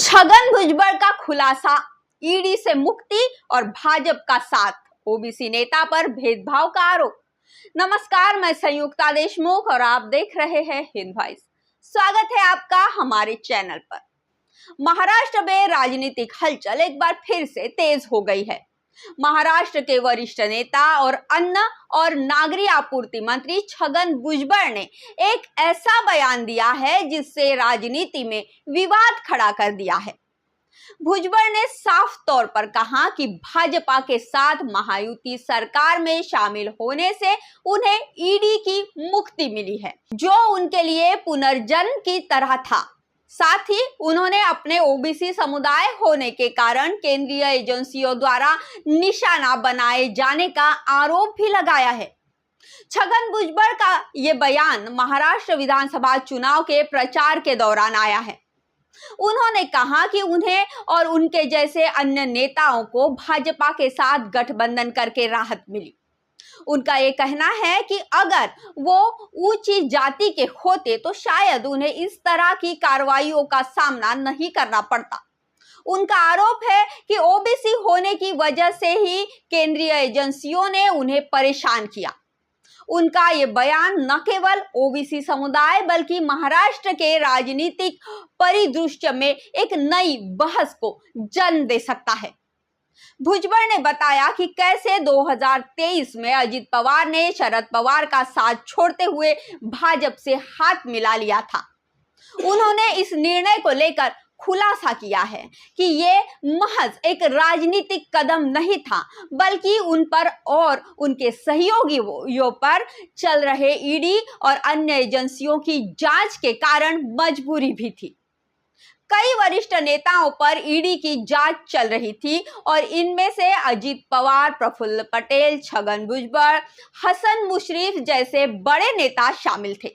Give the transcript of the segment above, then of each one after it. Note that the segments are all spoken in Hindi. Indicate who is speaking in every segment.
Speaker 1: छगन भुजबल का खुलासा, ईडी से मुक्ति और भाजपा का साथ, ओबीसी नेता पर भेदभाव का आरोप। नमस्कार, मैं संयुक्ता देशमुख और आप देख रहे हैं हिंद वॉइस। स्वागत है आपका हमारे चैनल पर। महाराष्ट्र में राजनीतिक हलचल एक बार फिर से तेज हो गई है। महाराष्ट्र के वरिष्ठ नेता और अन्न और नागरिक आपूर्ति मंत्री छगन भुजबल ने एक ऐसा बयान दिया है जिससे राजनीति में विवाद खड़ा कर दिया है। भुजबल ने साफ तौर पर कहा कि भाजपा के साथ महायुति सरकार में शामिल होने से उन्हें ईडी की मुक्ति मिली है, जो उनके लिए पुनर्जन्म की तरह था। साथ ही उन्होंने अपने ओबीसी समुदाय होने के कारण केंद्रीय एजेंसियों द्वारा निशाना बनाए जाने का आरोप भी लगाया है। छगन भुजबल का ये बयान महाराष्ट्र विधानसभा चुनाव के प्रचार के दौरान आया है। उन्होंने कहा कि उन्हें और उनके जैसे अन्य नेताओं को भाजपा के साथ गठबंधन करके राहत मिली। उनका ये कहना है कि अगर वो ऊंची जाति के होते तो शायद उन्हें इस तरह की कार्रवाइयों का सामना नहीं करना पड़ता। उनका आरोप है कि ओबीसी होने की वजह से ही केंद्रीय एजेंसियों ने उन्हें परेशान किया। उनका ये बयान न केवल ओबीसी समुदाय बल्कि महाराष्ट्र के राजनीतिक परिदृश्य में एक नई बहस को जन्म दे सकता है। भुजबल ने बताया कि कैसे 2023 में अजित पवार ने शरद पवार का साथ छोड़ते हुए भाजपा से हाथ मिला लिया था। उन्होंने इस निर्णय को लेकर खुलासा किया है कि ये महज एक राजनीतिक कदम नहीं था, बल्कि उन पर और उनके सहयोगियों पर चल रहे ईडी और अन्य एजेंसियों की जांच के कारण मजबूरी भी थी। कई वरिष्ठ नेताओं पर ईडी की जांच चल रही थी और इनमें से अजित पवार, प्रफुल्ल पटेल, छगन भुजबल, हसन मुशर्रफ जैसे बड़े नेता शामिल थे।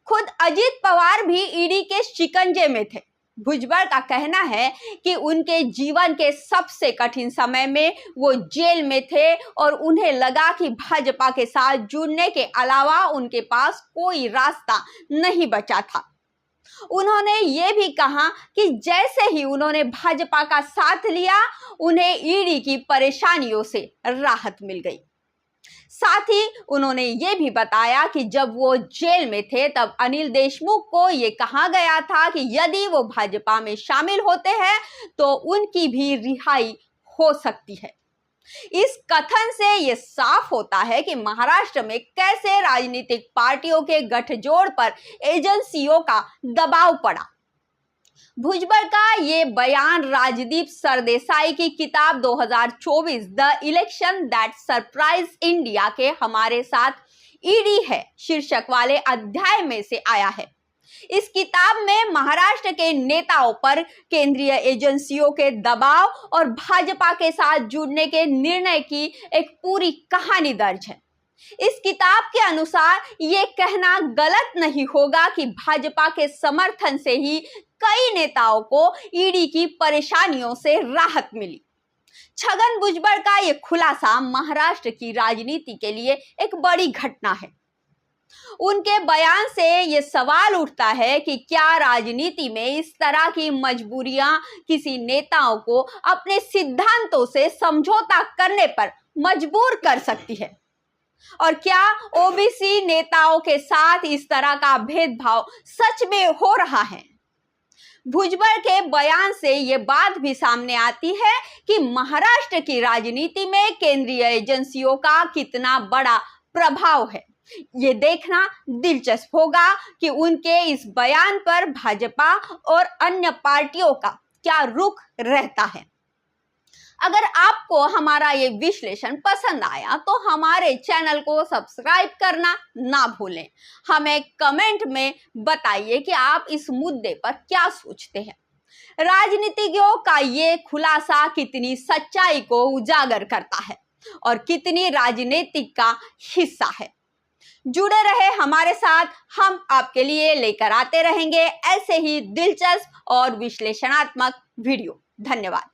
Speaker 1: खुद अजित पवार भी ईडी के शिकंजे में थे। भुजबल का कहना है कि उनके जीवन के सबसे कठिन समय में वो जेल में थे और उन्हें लगा कि भाजपा के साथ जुड़ने के अलावा उनके पास कोई रास्ता नहीं बचा था। उन्होंने ये भी कहा कि जैसे ही उन्होंने भाजपा का साथ लिया, उन्हें ईडी की परेशानियों से राहत मिल गई। साथ ही उन्होंने ये भी बताया कि जब वो जेल में थे तब अनिल देशमुख को ये कहा गया था कि यदि वो भाजपा में शामिल होते हैं तो उनकी भी रिहाई हो सकती है। इस कथन से ये साफ होता है कि महाराष्ट्र में कैसे राजनीतिक पार्टियों के गठजोड़ पर एजेंसियों का दबाव पड़ा। भुजबल का ये बयान राजदीप सरदेसाई की किताब 2024 the election that surprise India के हमारे साथ ईडी है शीर्षक वाले अध्याय में से आया है। इस किताब में महाराष्ट्र के नेताओं पर केंद्रीय एजेंसियों के दबाव और भाजपा के साथ जुड़ने के निर्णय की एक पूरी कहानी दर्ज है। इस किताब के अनुसार ये कहना गलत नहीं होगा कि भाजपा के समर्थन से ही कई नेताओं को ईडी की परेशानियों से राहत मिली। छगन भुजबल का ये खुलासा महाराष्ट्र की राजनीति के लिए एक बड़ी घटना है। उनके बयान से ये सवाल उठता है कि क्या राजनीति में इस तरह की मजबूरियां किसी नेताओं को अपने सिद्धांतों से समझौता करने पर मजबूर कर सकती है, और क्या ओबीसी नेताओं के साथ इस तरह का भेदभाव सच में हो रहा है। भुजबल के बयान से ये बात भी सामने आती है कि महाराष्ट्र की राजनीति में केंद्रीय एजेंसियों का कितना बड़ा प्रभाव है। ये देखना दिलचस्प होगा कि उनके इस बयान पर भाजपा और अन्य पार्टियों का क्या रुख रहता है। अगर आपको हमारा ये विश्लेषण पसंद आया तो हमारे चैनल को सब्सक्राइब करना ना भूलें। हमें कमेंट में बताइए कि आप इस मुद्दे पर क्या सोचते हैं। राजनीतिज्ञों का ये खुलासा कितनी सच्चाई को उजागर करता है और कितनी राजनीतिक का हिस्सा है। जुड़े रहे हमारे साथ, हम आपके लिए लेकर आते रहेंगे ऐसे ही दिलचस्प और विश्लेषणात्मक वीडियो। धन्यवाद।